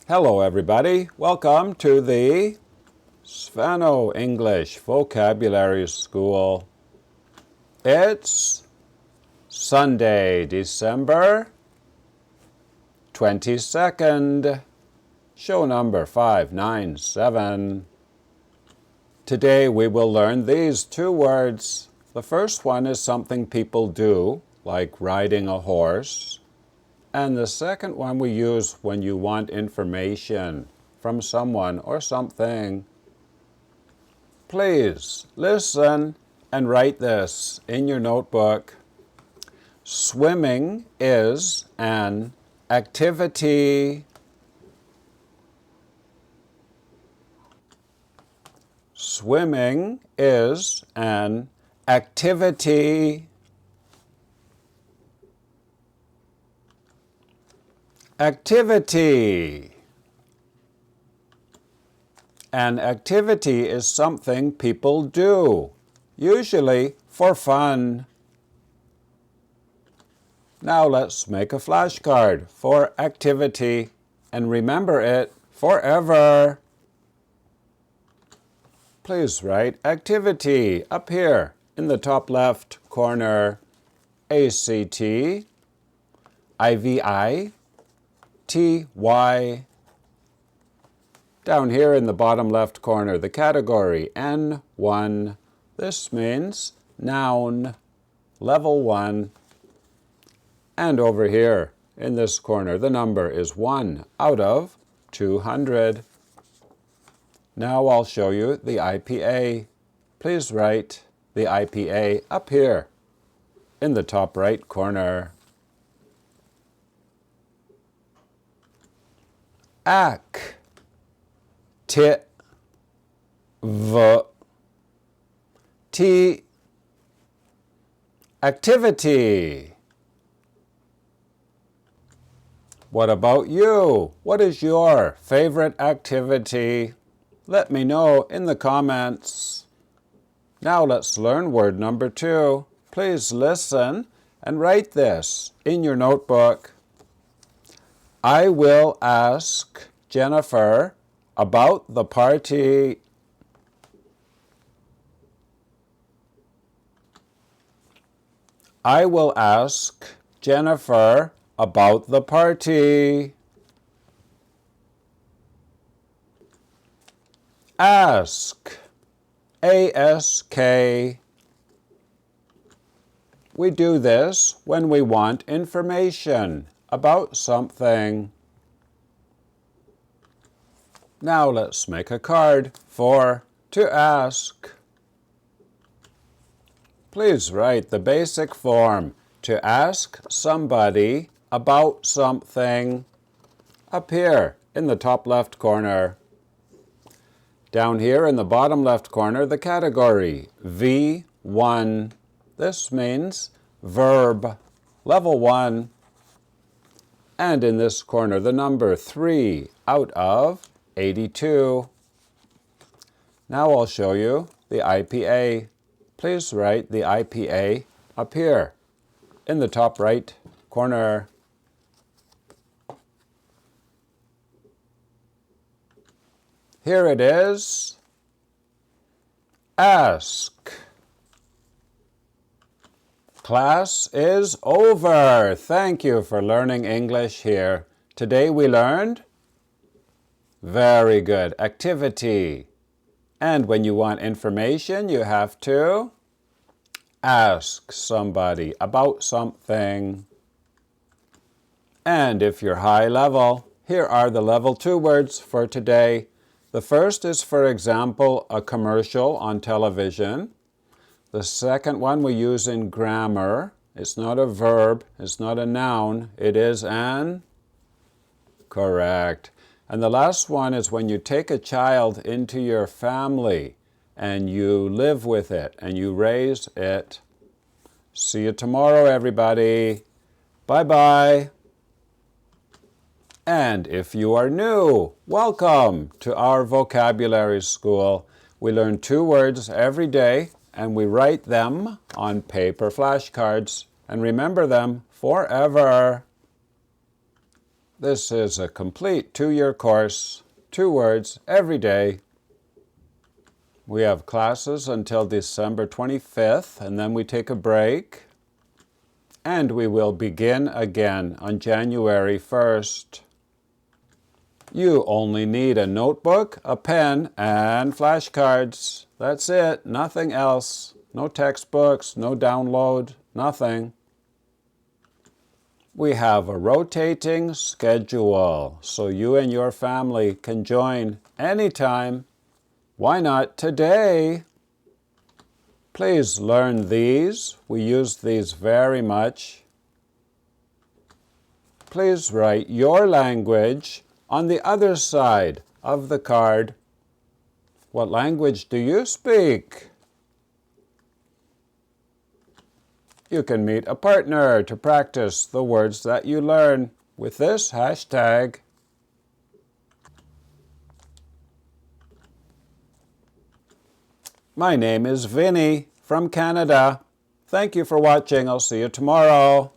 Hello everybody, welcome to the Svanoe English Vocabulary School. It's Sunday, December 22nd, show number 597. Today we will learn these two words. The first one is something people do, like riding a horse. And the second one we use when you want information from someone or something. Please listen and write this in your notebook. Swimming is an activity. Swimming is an activity. Activity. An activity is something people do, usually for fun. Now let's make a flashcard for activity and remember it forever. Please write activity up here in the top left corner. ACT, IVI, TY. Down here in the bottom left corner, the category N1. This means noun, level 1. And over here in this corner, the number is 1 out of 200. Now I'll show you the IPA. Please write the IPA up here in the top right corner. Activity. Activity. What about you? What is your favorite activity? Let me know in the comments. Now let's learn word number 2. Please listen and write this in your notebook. I will ask Jennifer about the party. I will ask Jennifer about the party. Ask. A-S-K. We do this when we want information about something. Now let's make a card for to ask. Please write the basic form to ask somebody about something up here in the top left corner. Down here in the bottom left corner, the category V1. This means verb, level 1. And in this corner, the number 3 out of 82. Now I'll show you the IPA. Please write the IPA up here in the top right corner. Here it is. Ask. Class is over. Thank you for learning English here. Today we learned very good activity. And when you want information, you have to ask somebody about something. And if you're high level, here are the level 2 words for today. The first is, for example, a commercial on television. The second one we use in grammar. It's not a verb, it's not a noun, it is an correct. And the last one is when you take a child into your family and you live with it and you raise it. See you tomorrow, everybody. Bye-bye. And if you are new, welcome to our vocabulary school. We learn 2 words every day and we write them on paper flashcards and remember them forever. This is a complete 2-year course, 2 words every day. We have classes until December 25th, and then we take a break. And we will begin again on January 1st. You only need a notebook, a pen, and flashcards. That's it, nothing else. No textbooks, no download, nothing. We have a rotating schedule, so you and your family can join anytime. Why not today? Please learn these. We use these very much. Please write your language on the other side of the card. What language do you speak? You can meet a partner to practice the words that you learn with this hashtag. My name is Vinny from Canada. Thank you for watching. I'll see you tomorrow.